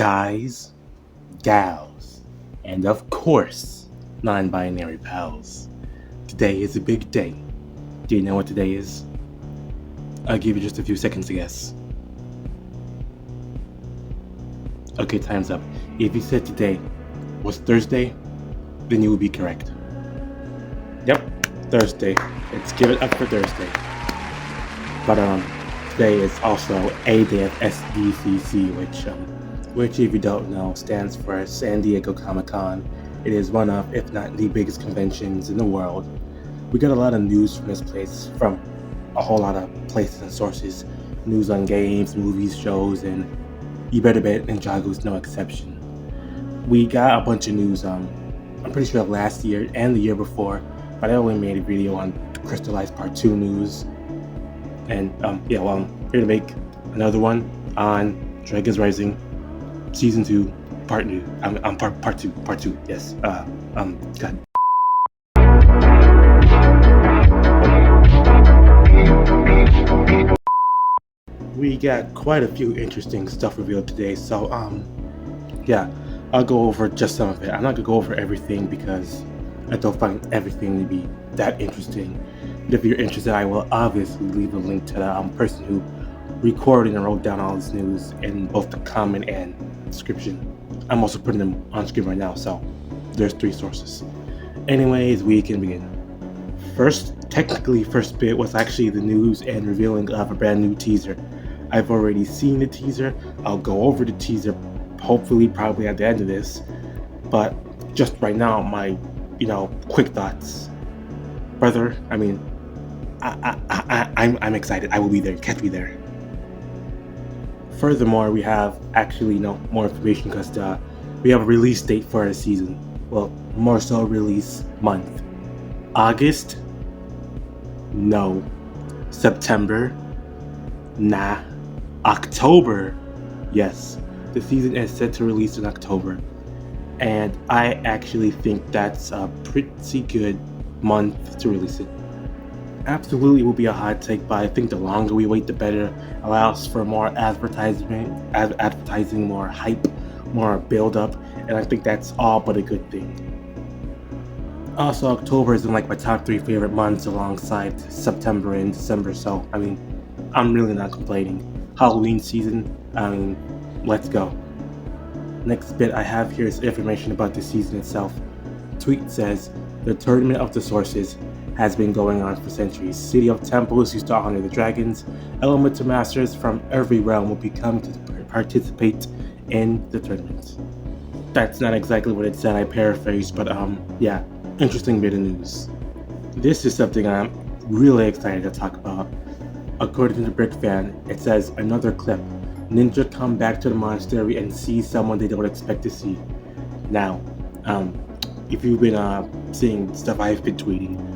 guys, gals, and of course, non-binary pals. Today is a big day. Do you know what today is? I'll give you just a few seconds to guess. Okay, time's up. If you said today was Thursday, then you will be correct. Yep, Thursday. Let's give it up for Thursday. But today is also a day of SDCC, which if you don't know stands for San Diego Comic-Con. It is one of, if not the biggest conventions in the world. We got a lot of news from this place, from a whole lot of places and sources. News on games, movies, shows, and you better bet Ninjago is no exception. We got a bunch of news, I'm pretty sure last year and the year before, but I only made a video on Crystallized Part 2 news. And I'm here to make another one on Dragons Rising Season 2, Part 2. Part 2, yes. God. We got quite a few interesting stuff revealed today, so yeah, I'll go over just some of it. I'm not gonna go over everything because I don't find everything to be that interesting. But if you're interested, I will obviously leave a link to the person who recorded and wrote down all this news in both the comment and description. I'm also putting them on screen right now, so there's 3 sources. Anyways, we can begin. First bit was actually the news and revealing of a brand new teaser. I've already seen the teaser. I'll go over the teaser, hopefully, probably at the end of this. But just right now, my, quick thoughts. Brother, I'm excited. I will be there. Catch me there. Furthermore, we have actually more information because we have a release date for the season. Well, more so release month. August? No. September? Nah. October? Yes. The season is set to release in October. And I actually think that's a pretty good month to release it. Absolutely will be a hot take, but I think the longer we wait, the better. Allows for more advertising, more hype, more build-up, and I think that's all but a good thing. Also, October is in my top 3 favorite months alongside September and December, so I'm really not complaining. Halloween season, let's go. Next bit I have here is information about the season itself. Tweet says, the Tournament of the Sources has been going on for centuries. City of Temples used to honor the dragons. Elemental masters from every realm will become to participate in the tournament. That's not exactly what it said, I paraphrased, but yeah, interesting bit of news. This is something I'm really excited to talk about. According to the Brick Fan, it says, another clip. Ninja come back to the monastery and see someone they don't expect to see. Now, if you've been seeing stuff I've been tweeting,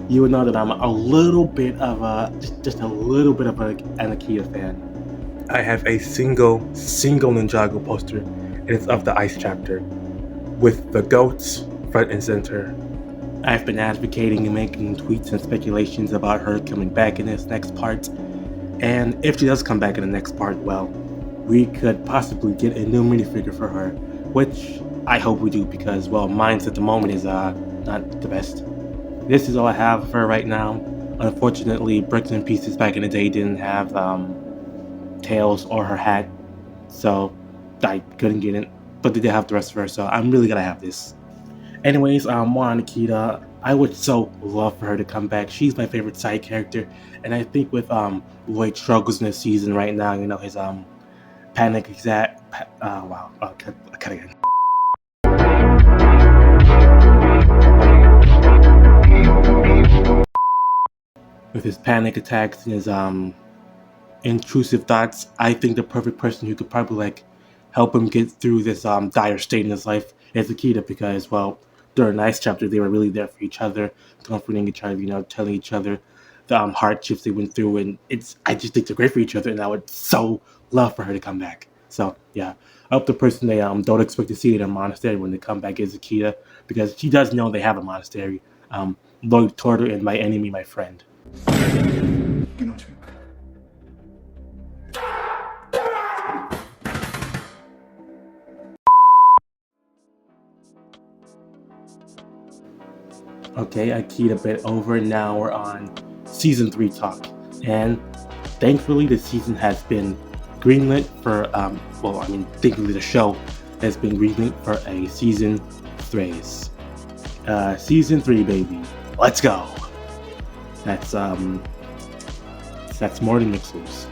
you would know that I'm a little bit of just a little bit of an Akita fan. I have a single Ninjago poster, and it's of the Ice chapter, with the goats front and center. I've been advocating and making tweets and speculations about her coming back in this next part, and if she does come back in the next part, well, we could possibly get a new minifigure for her, which I hope we do because, well, mine's at the moment is not the best. This is all I have for right now. Unfortunately, Bricks and Pieces back in the day didn't have tails or her hat, so I couldn't get it, but they did have the rest of her, so I'm really gonna have this. Anyways, more on Akita. I would so love for her to come back. She's my favorite side character, and I think with Lloyd struggles in the season right now, his panic attack. Wow, cut again. With his panic attacks and his intrusive thoughts, I think the perfect person who could probably help him get through this dire state in his life is Akita, because, well, during the Ice chapter they were really there for each other, comforting each other, telling each other the hardships they went through, and I just think they're great for each other, and I would so love for her to come back. So yeah, I hope the person they don't expect to see in a monastery when they come back is Akita, because she does know they have a monastery. Lloyd toward her and my enemy, my friend. Okay, I keyed a bit over. Now we're on season 3 talk, and thankfully the season has been greenlit for thankfully the show has been greenlit for a season 3. Season 3, baby, let's go. That's more than mixers.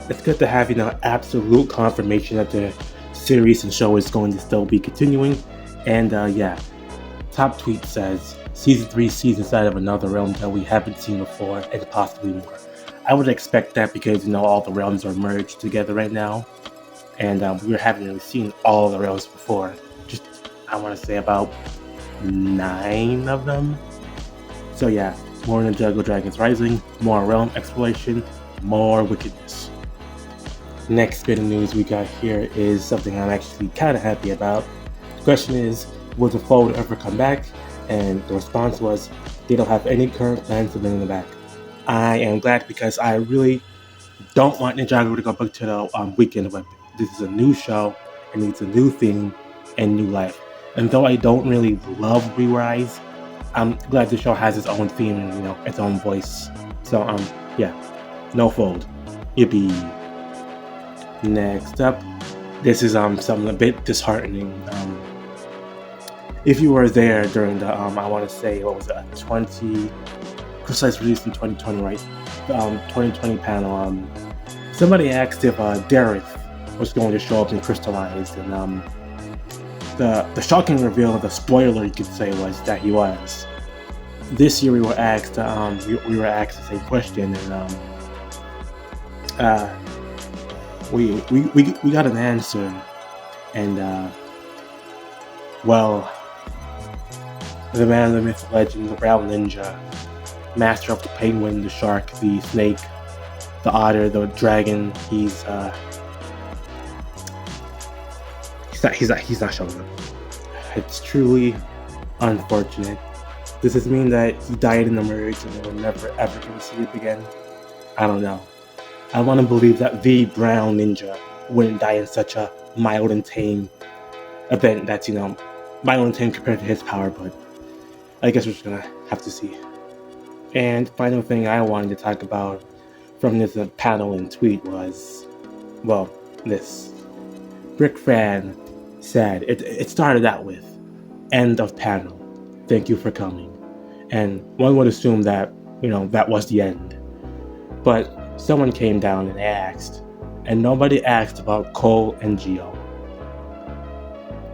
It's good to have absolute confirmation that the series and show is going to still be continuing. And top tweet says season 3 sees inside of another realm that we haven't seen before and possibly more. I would expect that because all the realms are merged together right now, and we haven't really seen all the realms before. Just I want to say about 9 of them. So yeah, more Ninjago Dragons Rising, more realm exploration, more wickedness. Next bit of news we got here is something I'm actually kind of happy about. The question is, will the fold ever come back? And the response was, they don't have any current plans to bring them back. I am glad because I really don't want Ninjago to go back to the weekend weapon. This is a new show, and it's a new theme and new life. And though I don't really love Re-Rise, I'm glad the show has its own theme and its own voice. So no fold. Yippee. Next up, this is something a bit disheartening. If you were there during the I want to say what was it, 20 precise release in 2020, right? The 2020 panel. Somebody asked if Dareth was going to show up in Crystallized, and the shocking reveal, the spoiler you could say, was that he was. This year we were asked we were asked the same question, and we got an answer, and the man, the myth, the legend, the brown ninja, master of the penguin, the shark, the snake, the otter, the dragon, he's not showing up. It's truly unfortunate. Does this mean that he died in the merge and we're never ever going to see it again? I don't know. I want to believe that the brown ninja wouldn't die in such a mild and tame event that's, mild and tame compared to his power, but I guess we're just going to have to see. And final thing I wanted to talk about from this panel and tweet was, this. Brick Fan said, it started out with, end of panel, thank you for coming. And one would assume that, that was the end. But someone came down and asked, and nobody asked about Cole and Geode.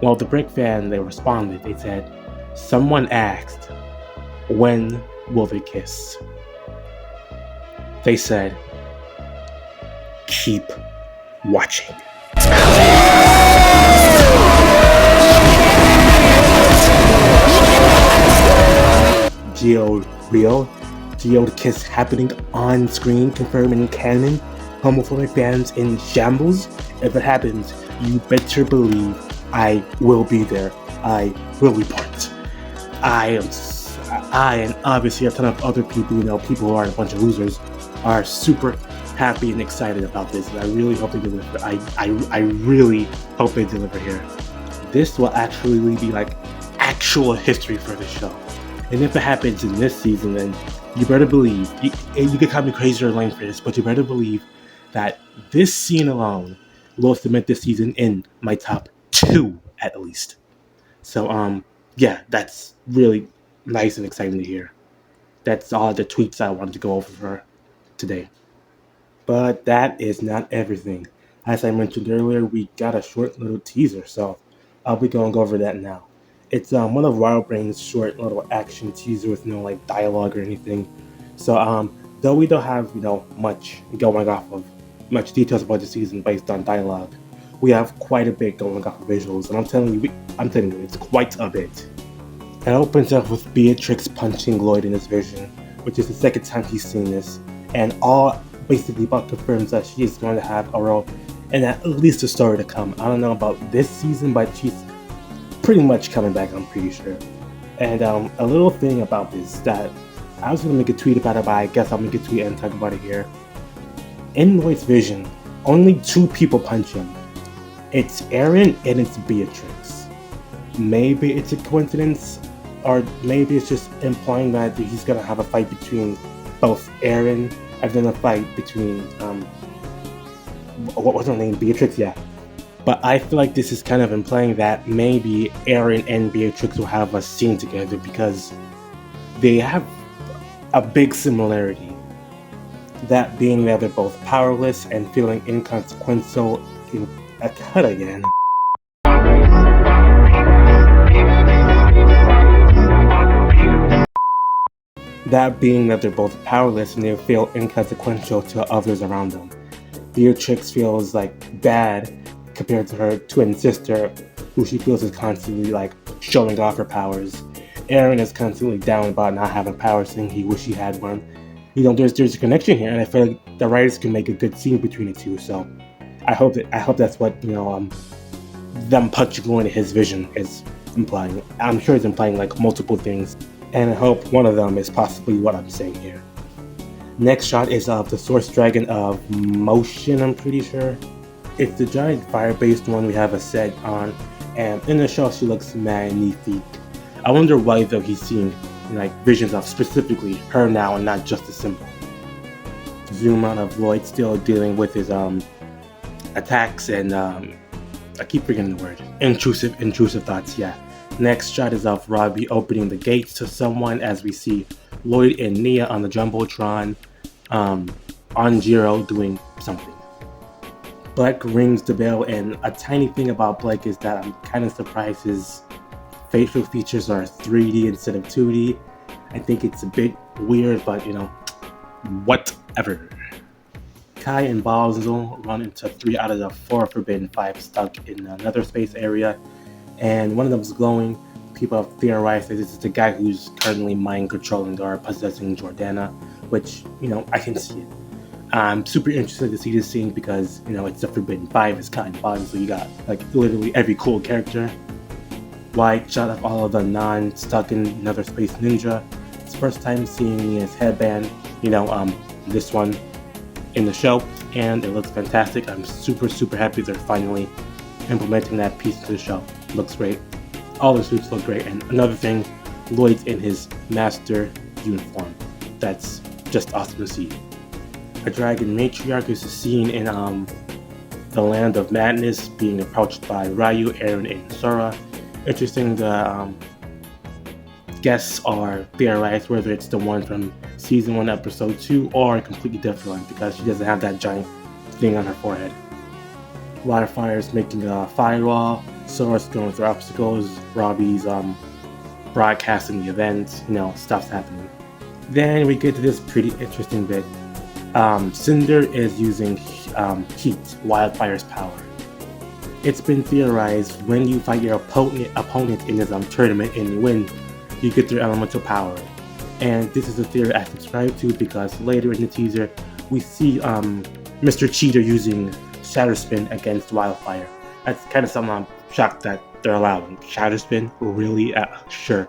Well, the Brick Fan, they responded, they said, someone asked, when will they kiss? They said, keep watching. Geode real? Geode kiss happening on screen, confirming canon? Homophobic fans in shambles? If it happens, you better believe I will be there. I will report. I and obviously a ton of other people, people who are a bunch of losers, are super happy and excited about this. And I really hope they deliver. I really hope they deliver here. This will actually be like actual history for the show. And if it happens in this season, then you better believe, you can call me crazy or lame for this, but you better believe that this scene alone will cement this season in my top 2 at least. So that's really nice and exciting to hear. That's all the tweets I wanted to go over for today. But that is not everything. As I mentioned earlier, we got a short little teaser, so I'll be going to go over that now. It's one of Wildbrain's short little action teaser with no dialogue or anything. So though we don't have much going off of much details about the season based on dialogue, we have quite a bit going off of visuals, and I'm telling you, it's quite a bit. It opens up with Beatrix punching Lloyd in his vision, which is the second time he's seen this, and all basically about confirms that she is going to have a role and at least a story to come. I don't know about this season, but she's pretty much coming back, I'm pretty sure. And a little thing about this that I was going to make a tweet about it, but I guess I'll make a tweet and talk about it here. In Lloyd's vision, only 2 people punch him. It's Aaron and it's Beatrix. Maybe it's a coincidence, or maybe it's just implying that he's gonna have a fight between both Aaron and then a fight between what was her name, Beatrix? Yeah. But I feel like this is kind of implying that maybe Aaron and Beatrix will have a scene together because they have a big similarity. That being that they're both powerless and feeling inconsequential in a cut again. That being that they're both powerless and they feel inconsequential to others around them. Beatrix feels like bad compared to her twin sister, who she feels is constantly like showing off her powers. Aaron is constantly down about not having powers, saying he wish he had one. You know, there's a connection here, and I feel like the writers can make a good scene between the two. So I hope that's what them punching going to his vision is implying. I'm sure it's implying like multiple things, and I hope one of them is possibly what I'm saying here. Next shot is of the Source Dragon of Motion, I'm pretty sure. It's the giant fire-based one we have a set on, and in the show she looks magnifique. I wonder why though he's seeing like visions of specifically her now and not just a symbol. Zoom out of Lloyd still dealing with his attacks and I keep forgetting the word. Intrusive thoughts, yeah. Next shot is of Robbie opening the gates to someone as we see Lloyd and Nia on the Jumbotron, on Jiro doing something. Blake rings the bell, and a tiny thing about Blake is that I'm kind of surprised his facial features are 3D instead of 2D. I think it's a bit weird, but whatever. Kai and Balzo run into 3 out of the 4 Forbidden 5 stuck in another space area, and one of them is glowing. People have theorized that this is the guy who's currently mind controlling or possessing Jordana, which, I can see it. I'm super interested to see this scene because, it's the Forbidden 5, it's kind of fun, so you got, like, literally every cool character. Wide shot of all of the non-stuck in another space ninja. It's first time seeing his headband, this one in the show, and it looks fantastic. I'm super happy they're finally implementing that piece to the show. Looks great. All the suits look great, and another thing, Lloyd's in his master uniform. That's just awesome to see. A dragon matriarch is seen in the Land of Madness being approached by Ryu, Aaron, and Sora. Interesting, the guests are theorized whether it's the one from season 1 episode 2 or a completely different one because she doesn't have that giant thing on her forehead. Wildfire is making a firewall, Sora's going through obstacles, Robbie's broadcasting the event, stuff's happening. Then we get to this pretty interesting bit. Cinder is using heat, Wildfire's power. It's been theorized when you fight your opponent in this tournament and you win, you get their elemental power. And this is a theory I subscribe to because later in the teaser, we see Mr. Cheater using Shatter Spin against Wildfire. That's kind of something I'm shocked that they're allowing. Shatter Spin? Really? Sure.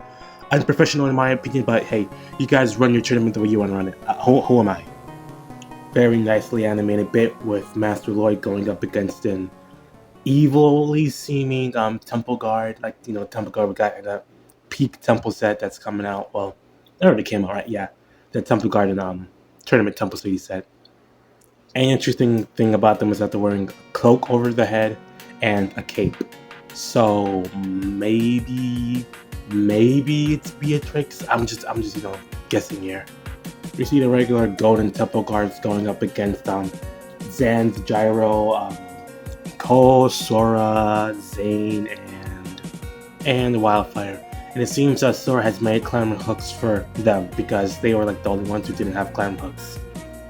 Unprofessional in my opinion, but hey, you guys run your tournament the way you want to run it. Who am I? Very nicely animated bit with Master Lloyd going up against an evilly seeming temple guard, like temple guard we got in a peak temple set that's coming out. Well, it already came out, right? Yeah, the temple guard in tournament temple city set. An interesting thing about them is that they're wearing a cloak over the head and a cape. So maybe it's Beatrix. I'm just guessing here. We see the regular golden temple guards going up against Zan's, Gyro, Cole, Sora, Zane, and Wildfire. And it seems that Sora has made climber hooks for them because they were like the only ones who didn't have climber hooks.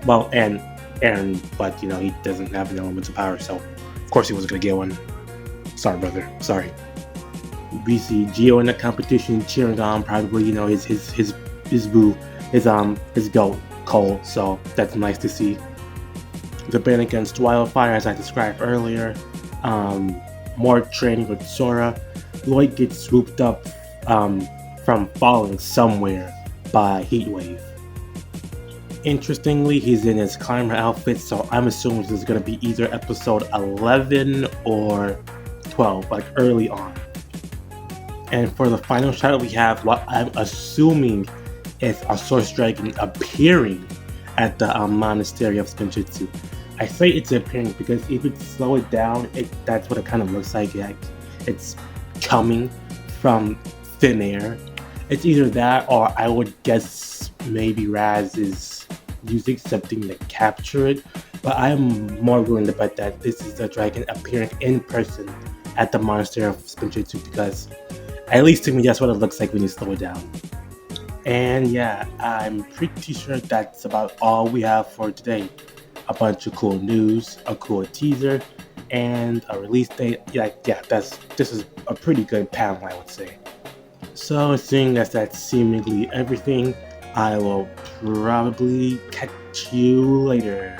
Well, and Aaron, but he doesn't have an elemental power, so of course he wasn't gonna get one. Sorry, brother. Sorry. We see Geo in the competition cheering on probably his boo. His goat, Cole, so that's nice to see. The ban against Wildfire, as I described earlier. More training with Sora. Lloyd gets swooped up from falling somewhere by Heatwave. Interestingly, he's in his climber outfit, so I'm assuming this is going to be either episode 11 or 12, like early on. And for the final shot, we have what I'm assuming is a source dragon appearing at the monastery of Spinjitzu. I say it's appearing because if it slow it down, that's what it kind of looks like. It's coming from thin air. It's either that, or I would guess maybe Raz is using something to capture it. But I'm more willing to bet that this is a dragon appearing in person at the monastery of Spinjitzu, because at least to me that's what it looks like when you slow it down. And yeah, I'm pretty sure that's about all we have for today. A bunch of cool news, a cool teaser, and a release date. This is a pretty good panel, I would say. So seeing as that's seemingly everything, I will probably catch you later.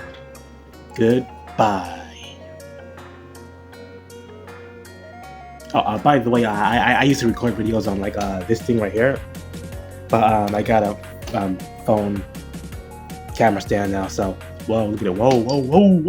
Goodbye. Oh, by the way, I used to record videos on like this thing right here, but I got a phone camera stand now. So whoa, look at it! Whoa!